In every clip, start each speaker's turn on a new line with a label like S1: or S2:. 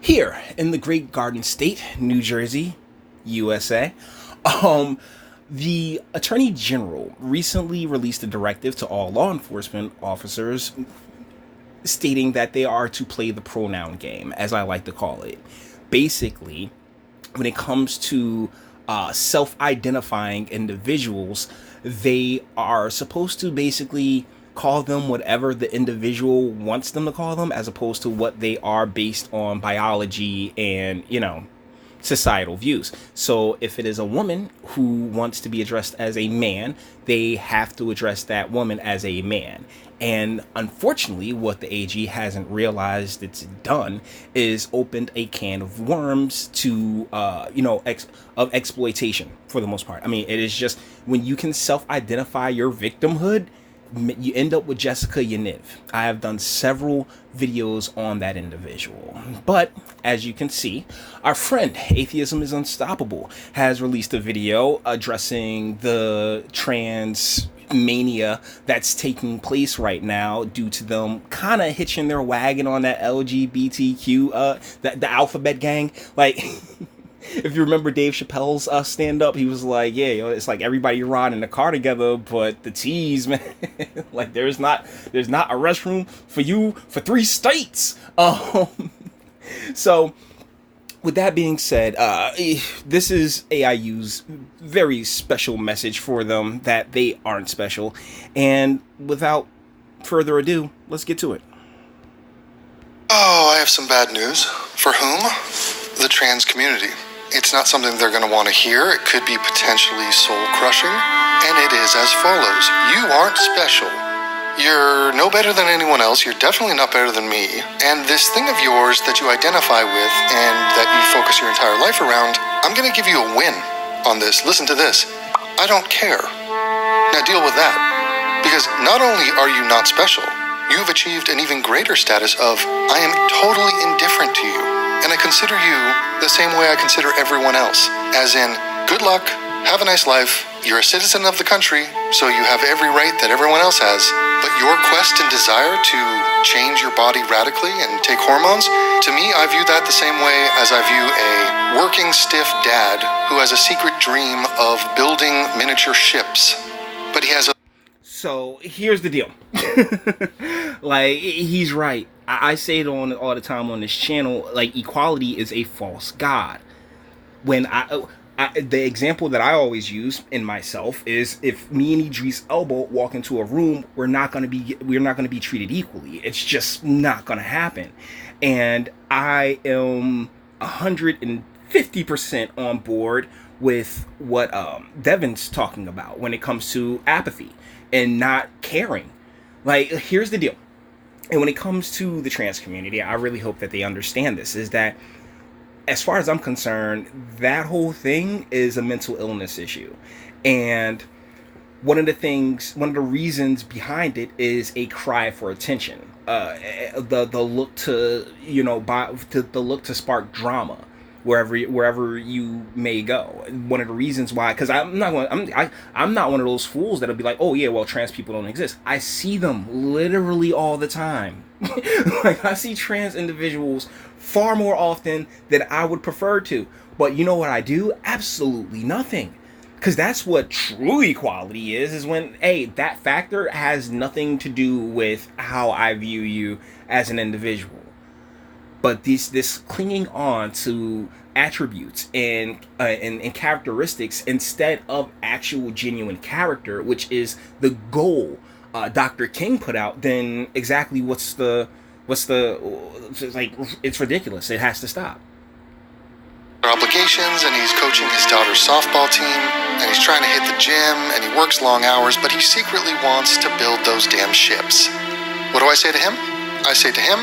S1: Here in the great Garden State, New Jersey, USA, um, the Attorney General recently released a directive to all law enforcement officers stating that they are to play the pronoun game, as I like to call it. Basically, when it comes to self-identifying individuals, they are supposed to basically call them whatever the individual wants them to call them, as opposed to what they are based on biology and, societal views. So if it is a woman who wants to be addressed as a man, they have to address that woman as a man. And unfortunately, what the AG hasn't realized it's done is opened a can of worms to, of exploitation for the most part. I mean, it is just when you can self-identify your victimhood, you end up with Jessica Yaniv. I have done several videos on that individual. But as you can see, our friend Atheism Is Unstoppable has released a video addressing the trans mania that's taking place right now due to them kind of hitching their wagon on that LGBTQ, the alphabet gang. Like, if you remember Dave Chappelle's stand-up, he was like, yeah, it's like everybody riding in the car together, but the T's, man, like there's not a restroom for you for 3 states. So with that being said, this is AIU's very special message for them that they aren't special. And without further ado, let's get to it.
S2: Oh, I have some bad news. For whom? The trans community. It's not something they're going to want to hear. It could be potentially soul-crushing. And it is as follows. You aren't special. You're no better than anyone else. You're definitely not better than me. And this thing of yours that you identify with and that you focus your entire life around, I'm going to give you a win on this. Listen to this. I don't care. Now deal with that. Because not only are you not special, you've achieved an even greater status of, I am totally indifferent to you. And I consider you the same way I consider everyone else. As in, good luck, have a nice life, you're a citizen of the country, so you have every right that everyone else has. But your quest and desire to change your body radically and take hormones, to me, I view that the same way as I view a working stiff dad who has a secret dream of building miniature ships. But he has a...
S1: So here's the deal. Like, he's right. I say it all the time on this channel. Like, equality is a false god. When the example that I always use in myself is, if me and Idris Elba walk into a room, we're not going to be treated equally. It's just not going to happen. And I am 150% on board with what Devin's talking about when it comes to apathy and not caring. Like, here's the deal. And when it comes to the trans community, I really hope that they understand this, is that as far as I'm concerned, that whole thing is a mental illness issue. And one of the reasons behind it is a cry for attention. The look to, the look to spark drama wherever you may go. One of the reasons why, because I'm not one of those fools that'll be like, oh yeah, well, trans people don't exist. I see them literally all the time. Like, I see trans individuals far more often than I would prefer to. But you know what I do? Absolutely nothing. Because that's what true equality is when, hey, that factor has nothing to do with how I view you as an individual. But this clinging on to attributes and characteristics instead of actual genuine character, which is the goal Dr. King put out, then exactly what's the like, it's ridiculous. It has to stop.
S2: Obligations, and he's coaching his daughter's softball team, and he's trying to hit the gym, and he works long hours, but he secretly wants to build those damn ships. What do I say to him? I say to him,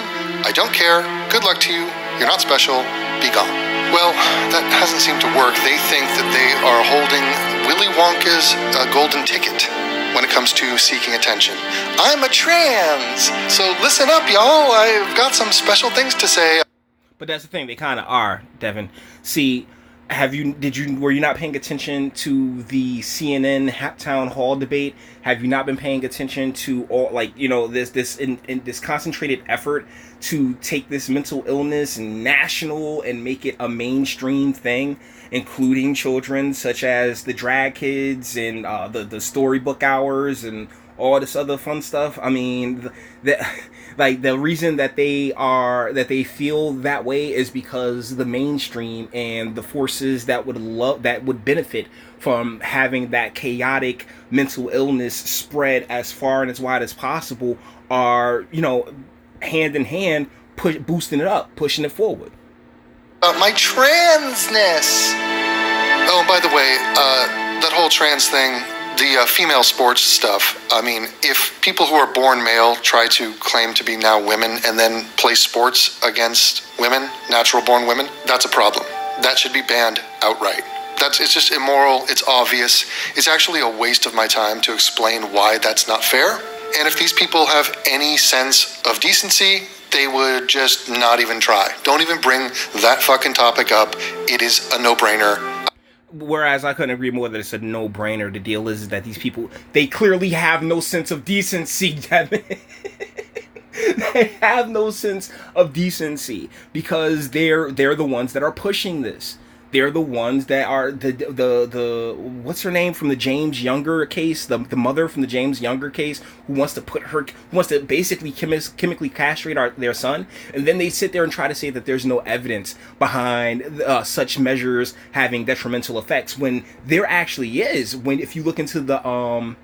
S2: I don't care, good luck to you, you're not special, be gone. Well, that hasn't seemed to work. They think that they are holding Willy Wonka's golden ticket when it comes to seeking attention. I'm a trans, so listen up, y'all, I've got some special things to say.
S1: But that's the thing, they kind of are, Devin. See, were you not paying attention to the CNN town hall debate? Have you not been paying attention to all, like, this concentrated effort to take this mental illness national and make it a mainstream thing, including children, such as the drag kids and the storybook hours and all this other fun stuff? I mean, the reason that they feel that way is because the mainstream and the forces that would benefit from having that chaotic mental illness spread as far and as wide as possible are, hand in hand, boosting it up, pushing it forward.
S2: My transness. Oh, and by the way, that whole trans thing, the female sports stuff, I mean, if people who are born male try to claim to be now women and then play sports against women, natural born women, that's a problem. That should be banned outright. It's just immoral, it's obvious. It's actually a waste of my time to explain why that's not fair. And if these people have any sense of decency, they would just not even try. Don't even bring that fucking topic up. It is a no-brainer.
S1: Whereas I couldn't agree more that it's a no-brainer. The deal is that these people, they clearly have no sense of decency, Devin. They have no sense of decency because they're the ones that are pushing this. They're the ones that are the what's her name from the James Younger case, the mother from the James Younger case, who wants to basically chemically castrate their son, and then they sit there and try to say that there's no evidence behind such measures having detrimental effects when there actually is. When if you look into the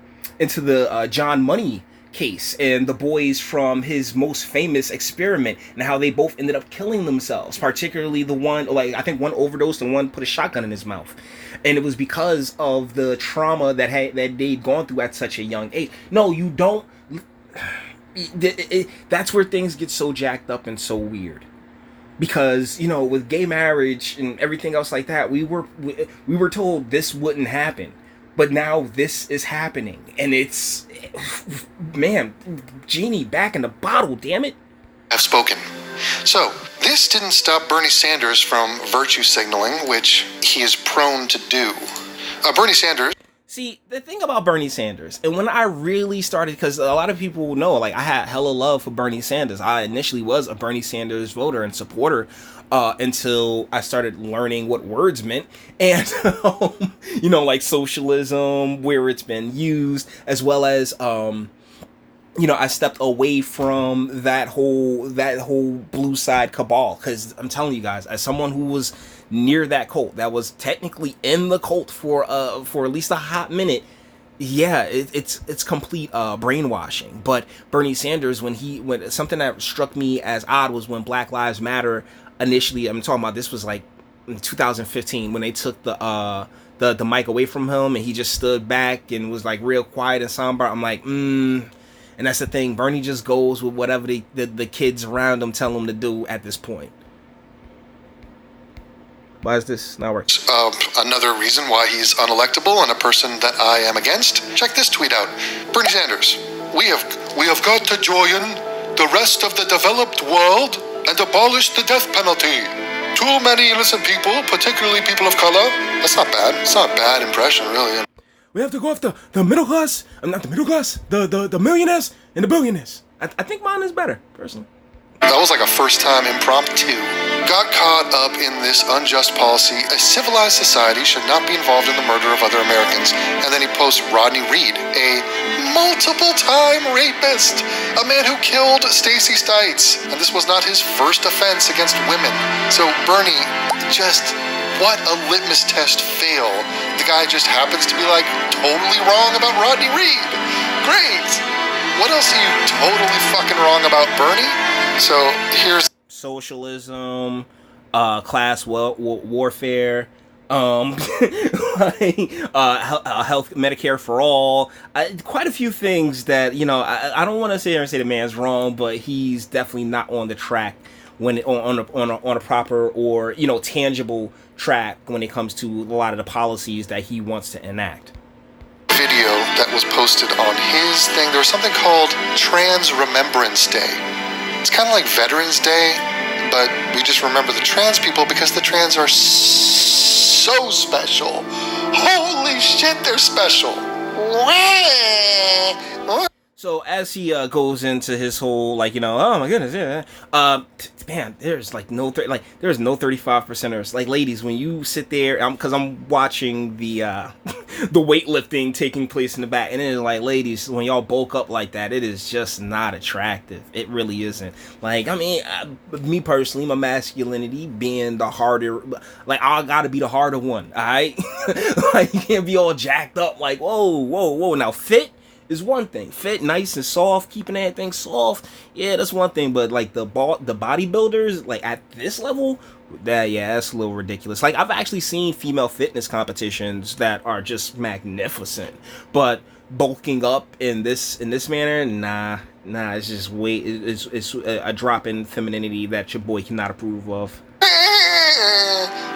S1: John Money case and the boys from his most famous experiment and how they both ended up killing themselves, particularly the one, like, I think one overdosed and one put a shotgun in his mouth, and it was because of the trauma that they'd gone through at such a young age. No, you don't. That's where things get so jacked up and so weird, because with gay marriage and everything else like that, we were told this wouldn't happen. But now this is happening, and it's, man, genie back in the bottle, damn it.
S2: I've spoken. So, this didn't stop Bernie Sanders from virtue signaling, which he is prone to do. Bernie Sanders...
S1: See, the thing about Bernie Sanders, and when I really started, because a lot of people know, like, I had hella love for Bernie Sanders. I initially was a Bernie Sanders voter and supporter until I started learning what words meant, and, like socialism, where it's been used, as well as, I stepped away from that whole blue side cabal, because I'm telling you guys, as someone who was near that cult, that was technically in the cult for at least a hot minute, yeah, it's complete brainwashing. But Bernie Sanders, when something that struck me as odd was when Black Lives Matter initially, I'm talking about, this was like in 2015, when they took the mic away from him and he just stood back and was like real quiet and somber. I'm like, and that's the thing, Bernie just goes with whatever the kids around him tell him to do at this point. Why is this not working?
S2: Another reason why he's unelectable and a person that I am against. Check this tweet out. Bernie Sanders, we have got to join the rest of the developed world and abolish the death penalty. Too many innocent people, particularly people of color. That's not bad. It's not a bad impression, really.
S1: We have to go after the middle class, not the middle class, the millionaires and the billionaires. I think mine is better, personally.
S2: That was like a first-time impromptu. Got caught up in this unjust policy. A civilized society should not be involved in the murder of other Americans. And then he posts Rodney Reed, a multiple-time rapist, a man who killed Stacey Stites. And this was not his first offense against women. So Bernie, just what a litmus test fail. The guy just happens to be like totally wrong about Rodney Reed. Great. What else are you totally fucking wrong about, Bernie? So here's
S1: socialism, class warfare, health, Medicare for all, quite a few things that I don't want to sit here and say the man's wrong, but he's definitely not on the track when on a proper or tangible track when it comes to a lot of the policies that he wants to enact.
S2: Video that was posted on his thing. There was something called Trans Remembrance Day. It's kind of like Veterans Day, but but we just remember the trans people because the trans are so special. Holy shit, they're special.
S1: So as he goes into his whole, like, oh my goodness, yeah, man, there's like there's no 35%ers. Like, ladies, when you sit there, because I'm watching the the weightlifting taking place in the back, and it's like, ladies, when y'all bulk up like that, it is just not attractive. It really isn't. Like, I mean, me personally, my masculinity being the harder, like, I gotta be the harder one, all right? Like, you can't be all jacked up, like, whoa. Now, fit is one thing. Fit, nice and soft, keeping everything soft, yeah, that's one thing. But like the bodybuilders, like at this level, that's a little ridiculous. Like, I've actually seen female fitness competitions that are just magnificent, but bulking up in this manner, nah, it's just it's a drop in femininity that your boy cannot approve of.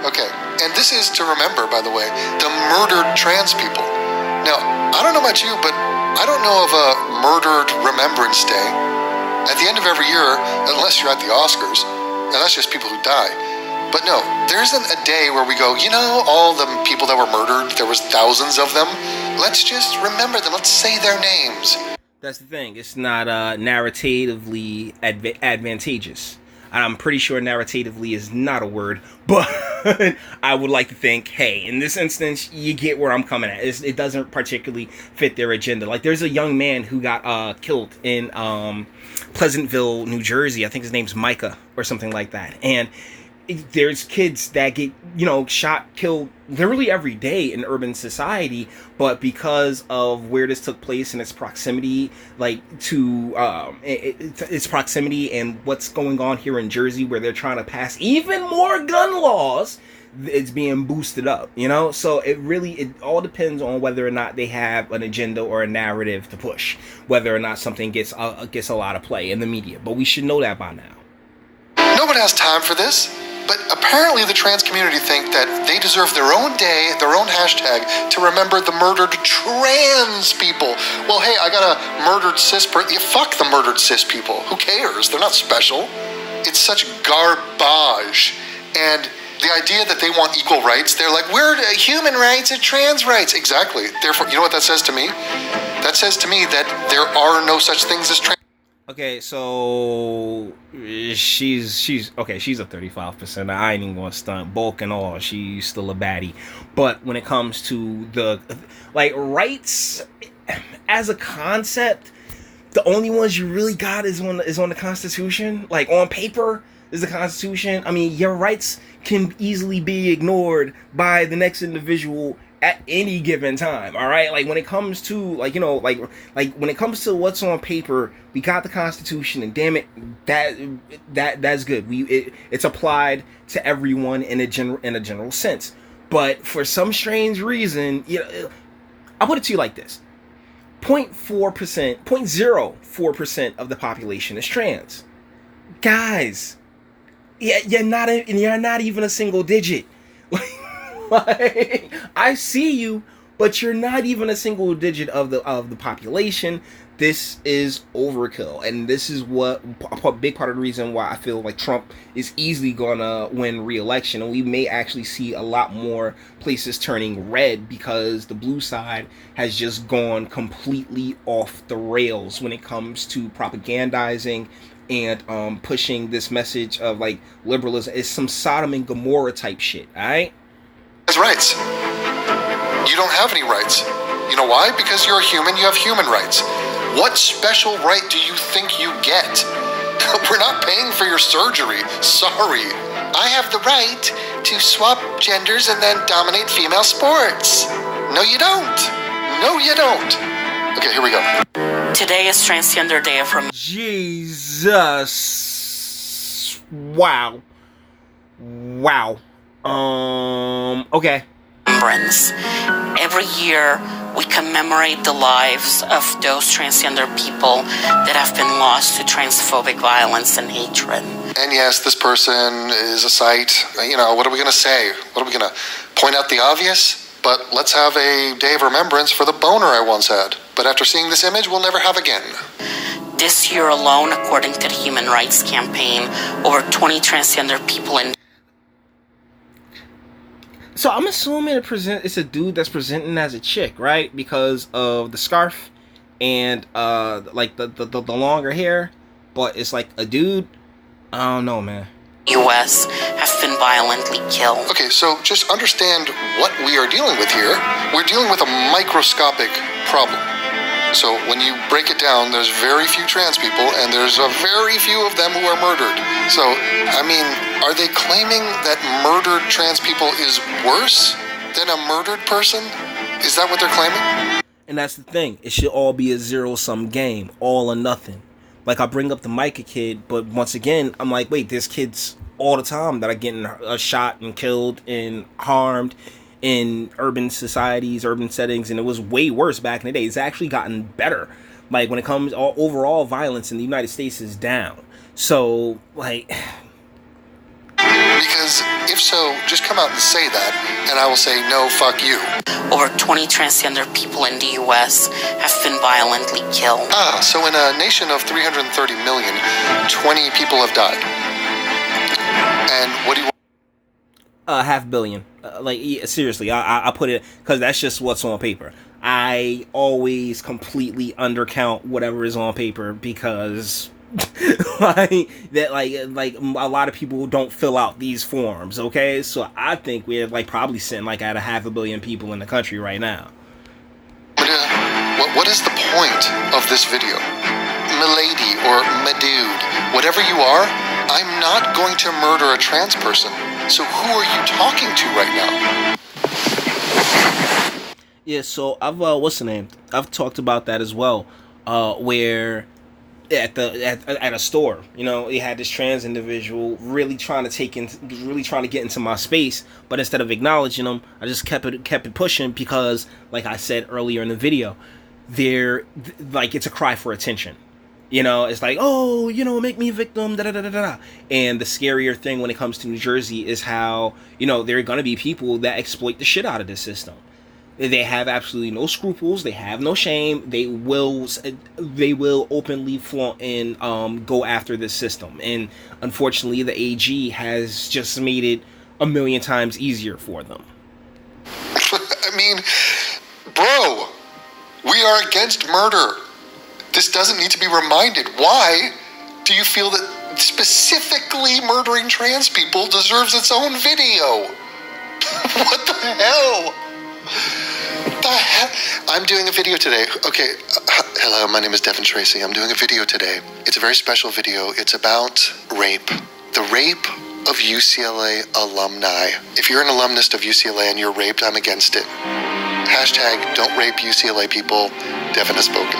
S2: Okay, and this is to remember, by the way, the murdered trans people. Now, I don't know about you, but I don't know of a murdered Remembrance Day at the end of every year, unless you're at the Oscars, and that's just people who die. But no, there isn't a day where we go, all the people that were murdered, there was thousands of them. Let's just remember them. Let's say their names.
S1: That's the thing. It's not narratively advantageous. I'm pretty sure narratively is not a word, but I would like to think, hey, in this instance, you get where I'm coming at. It doesn't particularly fit their agenda. Like, there's a young man who got killed in Pleasantville, New Jersey. I think his name's Micah or something like that. And there's kids that get, shot, killed literally every day in urban society, but because of where this took place and its proximity, like, to its proximity and what's going on here in Jersey, where they're trying to pass even more gun laws, it's being boosted up, So it all depends on whether or not they have an agenda or a narrative to push, whether or not something gets a lot of play in the media. But we should know that by now.
S2: No one has time for this. But apparently the trans community think that they deserve their own day, their own hashtag, to remember the murdered trans people. Well, hey, I got a murdered cis person. Fuck the murdered cis people. Who cares? They're not special. It's such garbage. And the idea that they want equal rights, they're like, we're human rights and trans rights. Exactly. Therefore, you know what that says to me? That says to me that there are no such things as trans.
S1: Okay, so she's okay. She's a 35%. I ain't even gonna stunt. Bulk and all, she's still a baddie. But when it comes to the rights as a concept, the only ones you really got is on the Constitution. Like, on paper is the Constitution. I mean, your rights can easily be ignored by the next individual at any given time, all right? Like, when it comes to, like when it comes to what's on paper, we got the Constitution, and damn it, that's good. It's applied to everyone in a general sense. But for some strange reason, I'll put it to you like this: 0.04% of the population is trans. Guys, you're not even a single digit. Like, I see you, but you're not even a single digit of the population. This is overkill, and this is a big part of the reason why I feel like Trump is easily gonna win re-election, and we may actually see a lot more places turning red because the blue side has just gone completely off the rails when it comes to propagandizing and pushing this message of, like, liberalism. It's some Sodom and Gomorrah type shit, all right?
S2: Has rights. You don't have any rights. You know why? Because you're a human, you have human rights. What special right do you think you get? We're not paying for your surgery. Sorry. I have the right to swap genders and then dominate female sports. No, you don't. No, you don't. Okay, here we go.
S3: Today is Transgender Day of Remembrance.
S1: Jesus. Wow. Okay.
S3: Every year, we commemorate the lives of those transgender people that have been lost to transphobic violence and hatred.
S2: And yes, this person is a sight. What are we going to say? What are we going to point out the obvious? But let's have a day of remembrance for the boner I once had. But after seeing this image, we'll never have again.
S3: This year alone, according to the Human Rights Campaign, over 20 transgender people in...
S1: So I'm assuming it's a dude that's presenting as a chick, right? Because of the scarf and like the longer hair, but it's like a dude. I don't know, man.
S3: U.S. have been violently killed.
S2: Okay, so just understand what we are dealing with here. We're dealing with a microscopic problem. So when you break it down, there's very few trans people, and there's a very few of them who are murdered. So, I mean, are they claiming that murdered trans people is worse than a murdered person? Is that what they're claiming?
S1: And that's the thing. It should all be a zero-sum game, all or nothing. Like, I bring up the Micah kid, but once again, I'm like, wait, there's kids all the time that are getting shot and killed and harmed in urban societies, urban settings, and it was way worse back in the day. It's actually gotten better. Like, when it comes, overall violence in the United States is down. So, like...
S2: Because if so, just come out and say that, and I will say, no, fuck you.
S3: Over 20 transgender people in the U.S. have been violently killed.
S2: So in a nation of 330 million, 20 people have died. And what do you want?
S1: 500 million. Seriously, I put it, because that's just what's on paper. I always completely undercount whatever is on paper, because like a lot of people don't fill out these forms. Okay, so I think we're like probably sitting like at 500 million people in the country right now.
S2: What is the point of this video? Milady or Madude, whatever you are, I'm not going to murder a trans person. So who are you talking to right now?
S1: Yeah, so I've what's the name? I've talked about that as well. Where at a store, you know, you had this trans individual really trying to get into my space, but instead of acknowledging them, I just kept it pushing, because, like I said earlier in the video, it's a cry for attention. You know, it's like, oh, you know, make me a victim, da da da da da. And the scarier thing when it comes to New Jersey is how, you know, there are going to be people that exploit the shit out of this system. They have absolutely no scruples. They have no shame. They will openly flaunt and go after this system. And unfortunately, the AG has just made it a million times easier for them.
S2: I mean, bro, we are against murder. This doesn't need to be reminded. Why do you feel that specifically murdering trans people deserves its own video? What the hell? I'm doing a video today. Okay, hello, my name is Devin Tracy. I'm doing a video today. It's a very special video. It's about rape. The rape of UCLA alumni. If you're an alumnus of UCLA and you're raped, I'm against it. Hashtag don't rape UCLA people. Devin has spoken.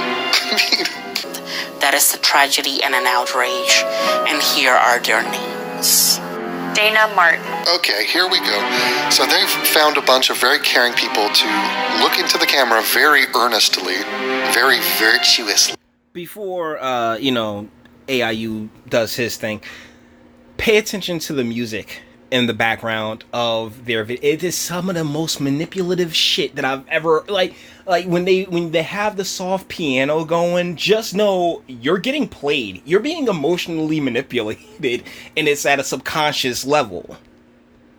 S3: That is a tragedy and an outrage, and here are their names. Dana Martin.
S2: Okay, here we go. So they've found a bunch of very caring people to look into the camera very earnestly, very virtuously.
S1: Before, AIU does his thing, pay attention to the music in the background of their video. It is some of the most manipulative shit that I've ever, like when they have the soft piano going, just know you're getting played. You're being emotionally manipulated, and it's at a subconscious level.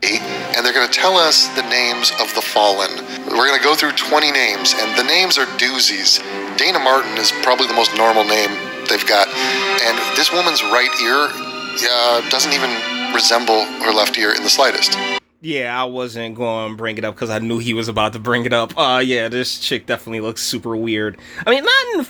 S2: And they're going to tell us the names of the fallen. We're going to go through 20 names, and the names are doozies. Dana Martin is probably the most normal name they've got. And this woman's right ear doesn't even resemble her left ear in the slightest.
S1: Yeah, I wasn't going to bring it up because I knew he was about to bring it up. Yeah, this chick definitely looks super weird. I mean,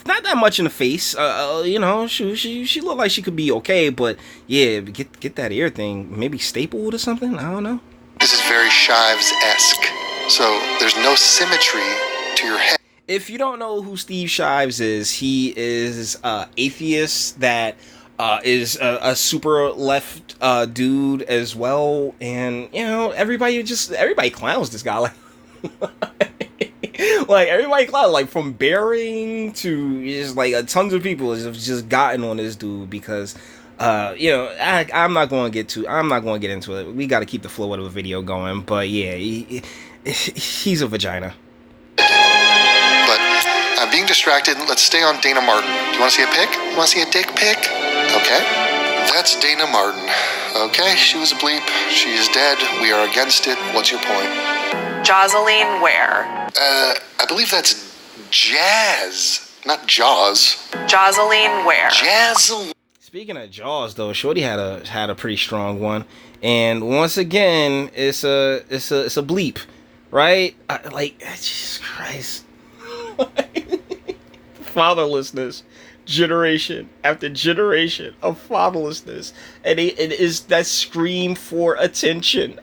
S1: not that much in the face. She looked like she could be okay, but yeah, get that ear thing maybe stapled or something. I don't know.
S2: This is very Shives-esque, so there's no symmetry to your head.
S1: If you don't know who Steve Shives is, he is atheist that is a super left dude as well, and you know everybody clowns this guy like everybody clowns, like from Bearing to just like tons of people have just gotten on this dude because I'm not going to get into it. We got to keep the flow of the video going, but yeah, he's a vagina.
S2: But I'm being distracted. Let's stay on Dana Martin. Do you want to see a pic? You want to see a dick pic? Okay. That's Dana Martin. Okay, she was a bleep. She is dead. We are against it. What's your point?
S4: Jocelyn Ware.
S2: I believe that's Jazz, not Jaws.
S4: Jocelyn Ware.
S2: Jazz.
S1: Speaking of Jaws, though, Shorty had a pretty strong one, and once again, it's a bleep, right? Jesus Christ, fatherlessness, generation after generation of fatherlessness, and it is that scream for attention.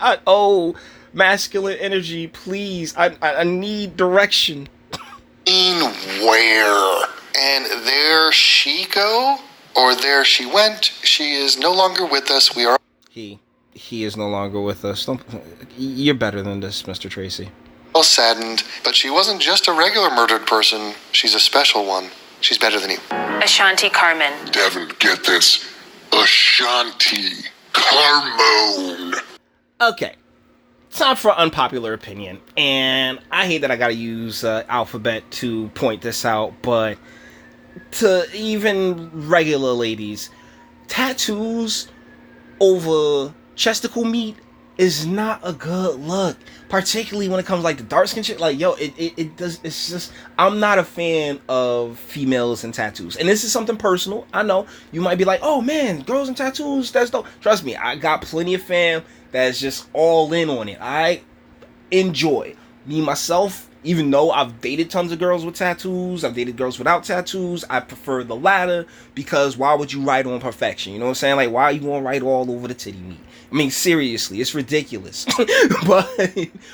S1: Masculine energy, please. I need direction.
S2: Where? And there she go, or there she went. She is no longer with us. We are.
S1: He is no longer with us. You're better than this, Mr. Tracy.
S2: All saddened, but she wasn't just a regular murdered person. She's a special one. She's better than you.
S4: Ashanti Carmen.
S5: Devin, get this. Ashanti Carmone.
S1: Okay. Time for unpopular opinion, and I hate that I gotta use alphabet to point this out, but to even regular ladies, tattoos over chesticle meat is not a good look, particularly when it comes like the dark skin shit. Like, yo, it does. It's just, I'm not a fan of females and tattoos, and this is something personal. I know you might be like, oh man, girls and tattoos, that's dope. Trust me, I got plenty of fam that's just all in on it. I enjoy me myself, even though I've dated tons of girls with tattoos, I've dated girls without tattoos. I prefer the latter, because why would you write on perfection? You know what I'm saying? Like, why are you gonna write all over the titty meat? I mean, seriously, it's ridiculous.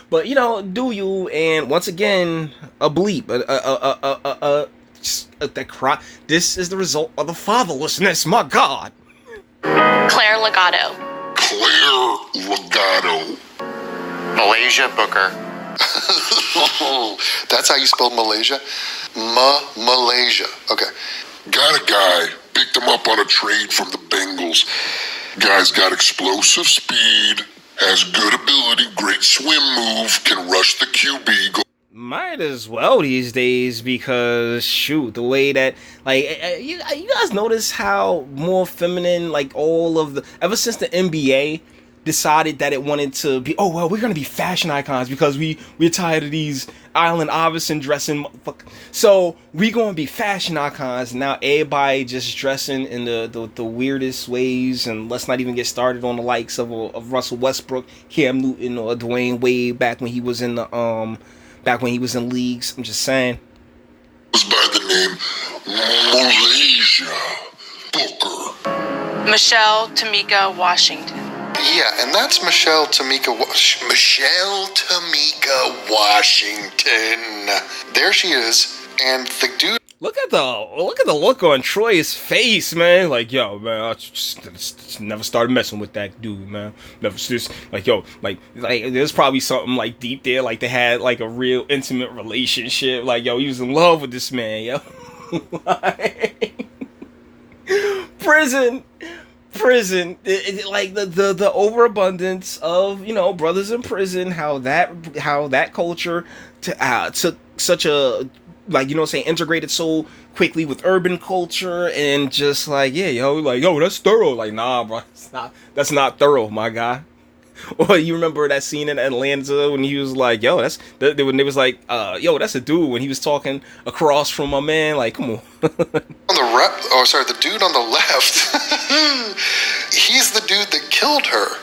S1: but you know, do you? And once again, a bleep, this is the result of the fatherlessness. My God.
S4: Claire Legato.
S5: Claire Legato.
S6: Malaysia Booker.
S2: That's how you spelled Malaysia? Malaysia. Okay.
S5: Got a guy. Picked him up on a trade from the Bengals. Guy's got explosive speed, has good ability, great swim move, can rush the QB.
S1: Might as well these days, because shoot, the way that, like, you guys notice how more feminine, like, all of the, ever since the NBA decided that it wanted to be, oh well, we're gonna be fashion icons because we're tired of these Allen Iverson dressing, so we gonna be fashion icons. Now everybody just dressing in the weirdest ways, and let's not even get started on the likes of Russell Westbrook, Cam Newton, or Dwayne Wade back when he was in the leagues. I'm just saying.
S5: Was by the name Malaysia Booker.
S4: Michelle Tamika Washington.
S2: Yeah, and that's Michelle Tamika Washington. There she is, and the dude.
S1: Look at the look on Troy's face, man. Like, yo, man, I just never started messing with that dude, man. Never just like, yo, like there's probably something like deep there, like they had like a real intimate relationship. Like, yo, he was in love with this man, yo. Prison, like the overabundance of, you know, brothers in prison. How that culture took such a, like, you know what I'm saying, integrated so quickly with urban culture, and just like, yeah, yo, that's thorough. Like, nah, bro, that's not thorough, my guy. Or you remember that scene in Atlanta when he was like, yo, when they was like, yo, that's a dude, when he was talking across from my man, like, come on.
S2: The dude on the left, he's the dude that killed her.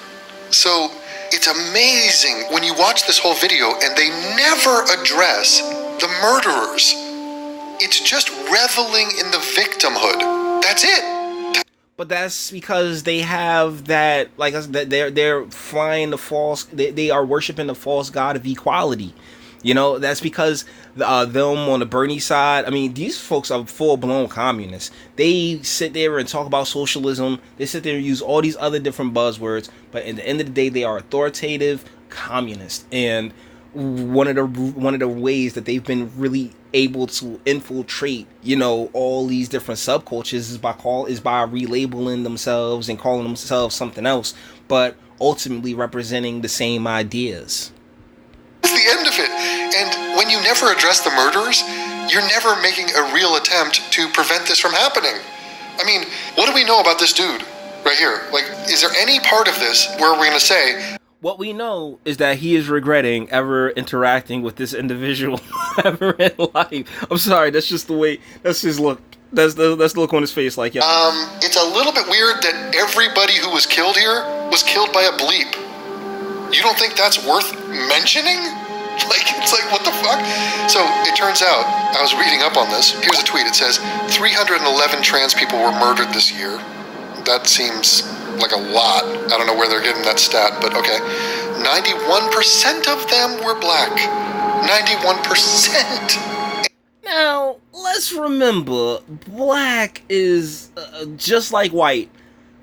S2: So it's amazing when you watch this whole video and they never address the murderers. It's just reveling in the victimhood. That's it.
S1: But that's because they have that, like, they're flying the false, they are worshiping the false god of equality. You know, that's because them on the Bernie side, I mean, these folks are full-blown communists. They sit there and talk about socialism. They sit there and use all these other different buzzwords. But at the end of the day, they are authoritative communists. And one of the ways that they've been really able to infiltrate, you know, all these different subcultures is by relabeling themselves and calling themselves something else, but ultimately representing the same ideas.
S2: It's the end of it. And when you never address the murderers, you're never making a real attempt to prevent this from happening. I mean, what do we know about this dude right here? Like, is there any part of this where we're going to say...
S1: What we know is that he is regretting ever interacting with this individual ever in life. I'm sorry, that's just the way, that's his look. That's the look on his face, like, yeah.
S2: It's a little bit weird that everybody who was killed here was killed by a bleep. You don't think that's worth mentioning? Like, it's like, what the fuck? So, it turns out, I was reading up on this. Here's a tweet. It says, 311 trans people were murdered this year. That seems like a lot. I don't know where they're getting that stat, but okay. 91% of them were black. 91%.
S1: Now, let's remember, black is, just like white,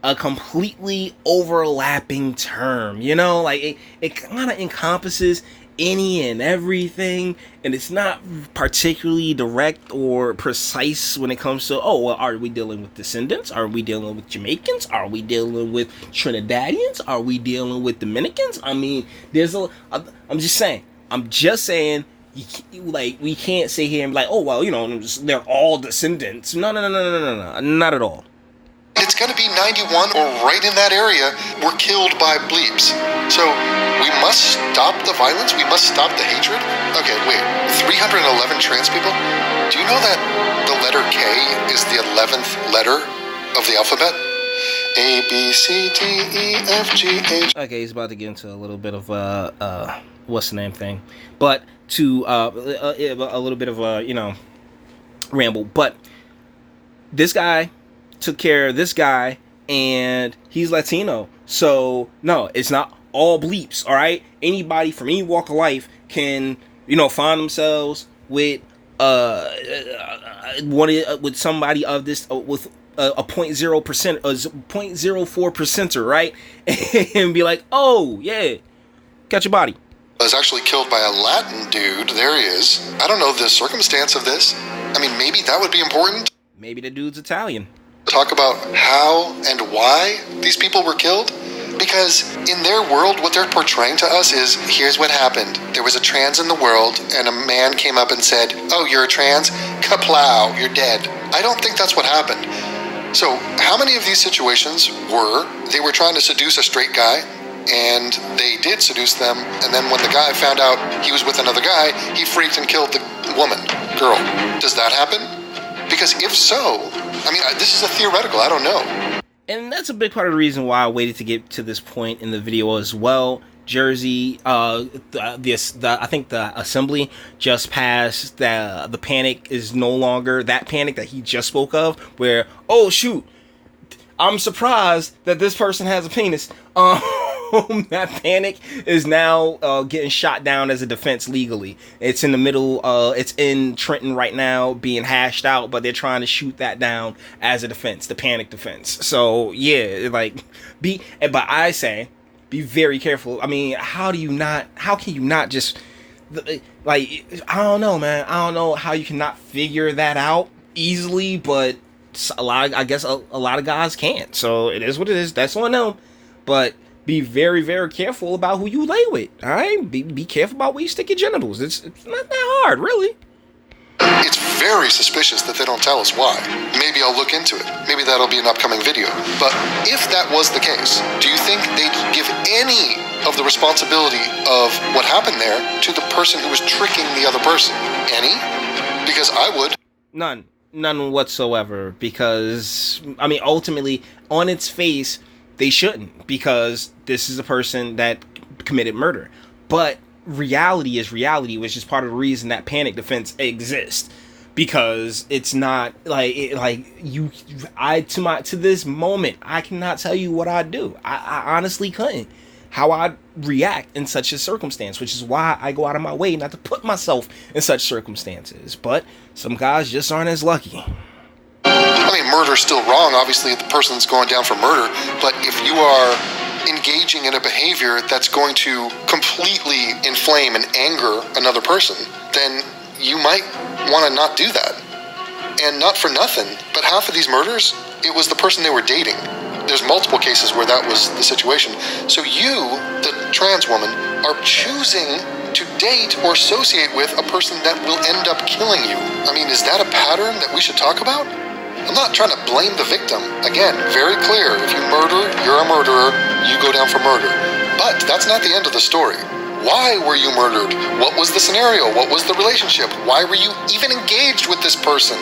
S1: a completely overlapping term, you know? Like, it kind of encompasses any and everything, and it's not particularly direct or precise when it comes to, oh, well, are we dealing with descendants? Are we dealing with Jamaicans? Are we dealing with Trinidadians? Are we dealing with Dominicans? I mean, I'm just saying, we can't sit here and be like, oh, well, you know, they're all descendants. No, not at all.
S2: It's going to be 91 or right in that area were killed by bleeps. So we must stop the violence. We must stop the hatred. Okay, wait. 311 trans people? Do you know that the letter K is the 11th letter of the alphabet? A, B, C, D, E, F, G, H.
S1: Okay, he's about to get into a little bit of what's the name thing, but to a little bit of ramble. But this guy took care of this guy, and he's Latino. So no, it's not all bleeps. All right, anybody from any walk of life can, find themselves with with somebody of this with a 0.0%, a 0.04 percenter, right? And be like, oh yeah, got your body.
S2: Was actually killed by a Latin dude. There he is. I don't know the circumstance of this. I mean, maybe that would be important.
S1: Maybe the dude's Italian.
S2: Talk about how and why these people were killed, because in their world what they're portraying to us is, here's what happened. There was a trans in the world, and a man came up and said, oh, you're a trans? Kaplow, you're dead. I don't think that's what happened. So how many of these situations they were trying to seduce a straight guy, and they did seduce them, and then when the guy found out he was with another guy, he freaked and killed the girl. Does that happen? Because if so, I mean, this is a theoretical, I don't know.
S1: And that's a big part of the reason why I waited to get to this point in the video as well. Jersey, I think the assembly just passed that the panic is no longer that panic that he just spoke of, where, oh shoot, I'm surprised that this person has a penis. That panic is now getting shot down as a defense legally. It's in the middle. It's in Trenton right now being hashed out, but they're trying to shoot that down as a defense, the panic defense. So yeah, but I say, be very careful. I mean, how can you not just, like, I don't know, man. I don't know how you cannot figure that out easily, but I guess a lot of guys can't. So it is what it is. That's on them. But be very, very careful about who you lay with. All right, be careful about where you stick your genitals. It's not that hard, really.
S2: It's very suspicious that they don't tell us why. Maybe I'll look into it. Maybe that'll be an upcoming video. But if that was the case, do you think they'd give any of the responsibility of what happened there to the person who was tricking the other person? Any? Because I would.
S1: None whatsoever. Because, I mean, ultimately, on its face, they shouldn't, because this is a person that committed murder. But reality is reality, which is part of the reason that panic defense exists, because it's not to this moment, I cannot tell you what I'd do. I honestly couldn't. How I'd react in such a circumstance, which is why I go out of my way not to put myself in such circumstances. But some guys just aren't as lucky.
S2: I mean, murder's still wrong. Obviously, the person's going down for murder. But if you are engaging in a behavior that's going to completely inflame and anger another person, then you might want to not do that. And not for nothing, but half of these murders, it was the person they were dating. There's multiple cases where that was the situation. So you, the trans woman, are choosing to date or associate with a person that will end up killing you. I mean, is that a pattern that we should talk about? I'm not trying to blame the victim. Again, very clear. If you murder, you're a murderer. You go down for murder. But that's not the end of the story. Why were you murdered? What was the scenario? What was the relationship? Why were you even engaged with this person?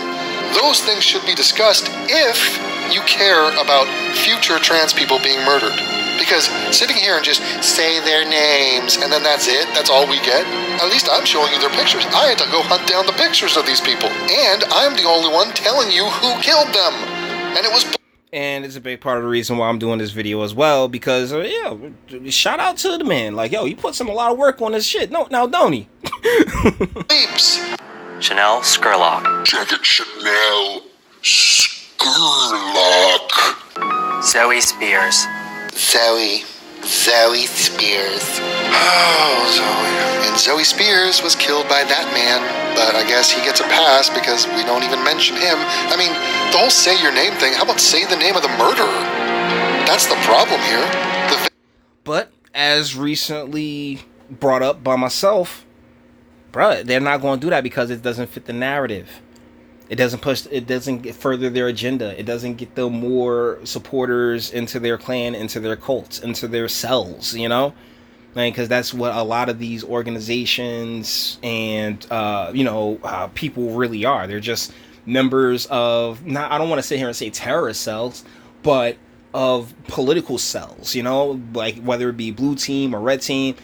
S2: Those things should be discussed if you care about future trans people being murdered. Because sitting here and just say their names and then that's it, that's all we get, at least I'm showing you their pictures. I had to go hunt down the pictures of these people. And I'm the only one telling you who killed them. And it was...
S1: And it's a big part of the reason why I'm doing this video as well, because, shout out to the man. Like, yo, he puts in a lot of work on this shit. No, now, don't he?
S2: Beeps.
S6: Chanel Skurlock.
S5: Jacket Chanel Skurlock.
S6: Zoe Spears.
S2: Zoe Spears. Oh, Zoe. And Zoe Spears was killed by that man, but I guess he gets a pass because we don't even mention him. I mean, the whole say your name thing, how about say the name of the murderer? That's the problem here.
S1: But, as recently brought up by myself, bruh, they're not going to do that because it doesn't fit the narrative. It doesn't further their agenda. It doesn't get them more supporters into their clan, into their cults, into their cells, you know? Because that's what a lot of these organizations and, people really are. They're just members of, I don't want to sit here and say terrorist cells, but of political cells, you know? Like, whether it be blue team or red team,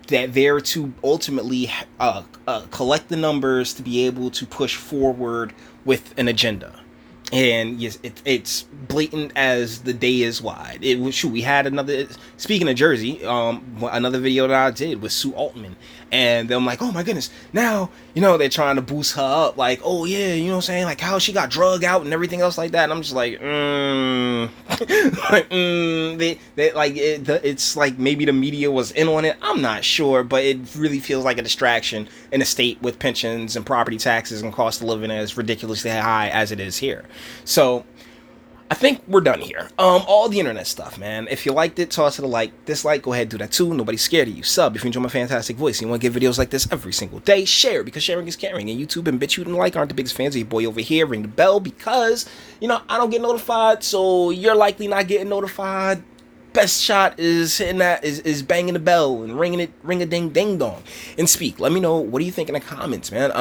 S1: that they're to ultimately collect the numbers to be able to push forward with an agenda. And yes, it's blatant as the day is wide. We had another, speaking of Jersey, another video that I did with Sue Altman, and I'm like, oh my goodness, now, they're trying to boost her up, like, oh yeah, you know what I'm saying, like how she got drug out and everything else like that, and I'm just like, it's like maybe the media was in on it, I'm not sure, but it really feels like a distraction in a state with pensions and property taxes and cost of living as ridiculously high as it is here. So I think we're done here. All the internet stuff, man. If you liked it, toss it a like. Dislike, go ahead, do that too. Nobody's scared of you. Sub if you enjoy my fantastic voice and you want to get videos like this every single day. Share, because sharing is caring. And YouTube and BitChute and like aren't the biggest fans of your boy over here. Ring the bell because, I don't get notified, so you're likely not getting notified. Best shot is hitting that, is banging the bell and ring a ding ding dong. And speak. Let me know, what do you think in the comments, man?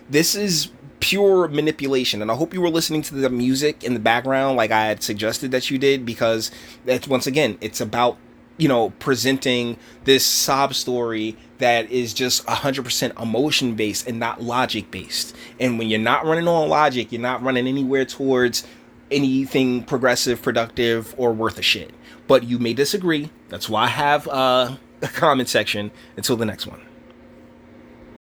S1: This is pure manipulation, and I hope you were listening to the music in the background like I had suggested that you did, because that's, once again, it's about presenting this sob story that is just 100% emotion based and not logic based. And when you're not running on logic, you're not running anywhere towards anything progressive, productive, or worth a shit. But you may disagree. That's why I have a comment section. Until the next one.